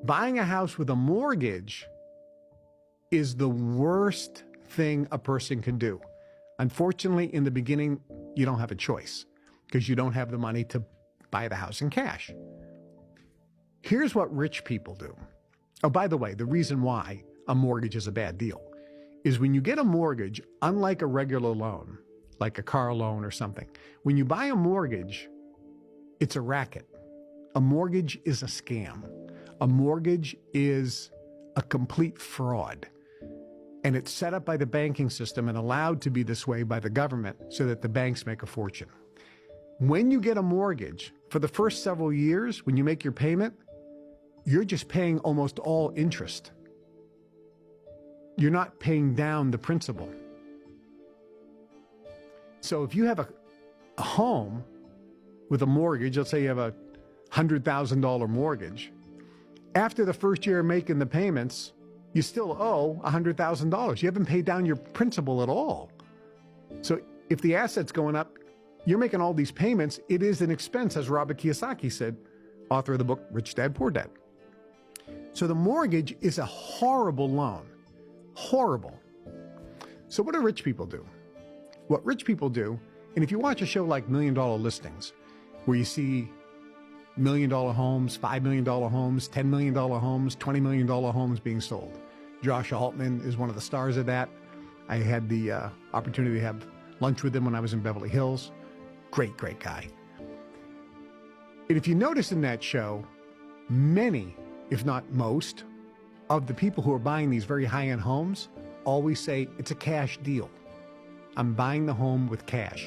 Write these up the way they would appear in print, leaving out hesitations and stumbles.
Buying a house with a mortgage is the worst thing a person can do. Unfortunately, in the beginning, you don't have a choice because you don't have the money to buy the house in cash. Here's what rich people do. Oh, by the way, the reason why a mortgage is a bad deal is when you get a mortgage, unlike a regular loan, like a car loan or something, when you buy a mortgage, it's a racket. A mortgage is a scam. A mortgage is a complete fraud. And it's set up by the banking system and allowed to be this way by the government so that the banks make a fortune. When you get a mortgage, for the first several years, when you make your payment, you're just paying almost all interest. You're not paying down the principal. So if you have a home with a mortgage, let's say you have a $100,000 mortgage, after the first year of making the payments, you still owe $100,000. You haven't paid down your principal at all. So if the asset's going up, you're making all these payments. It is an expense, as Robert Kiyosaki said, author of the book Rich Dad, Poor Dad. So the mortgage is a horrible loan. Horrible. So what do rich people do? What rich people do, and if you watch a show like $1 Million Listings, where you see $1 million homes, $5 million homes, $10 million homes, $20 million homes being sold. Josh Altman is one of the stars of that. I had the opportunity to have lunch with him when I was in Beverly Hills. Great, great guy. And if you notice in that show, many, if not most, of the people who are buying these very high-end homes always say it's a cash deal. I'm buying the home with cash.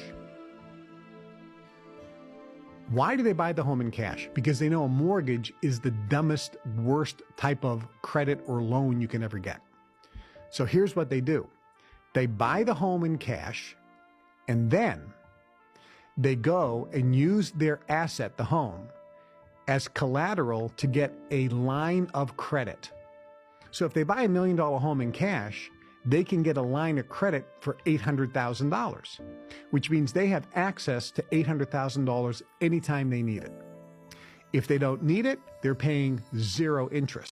Why do they buy the home in cash? Because they know a mortgage is the dumbest, worst type of credit or loan you can ever get. So here's what they do. They buy the home in cash, and then they go and use their asset, the home, as collateral to get a line of credit. So if they buy $1 million home in cash, they can get a line of credit for $800,000, which means they have access to $800,000 anytime they need it. If they don't need it, they're paying 0 interest.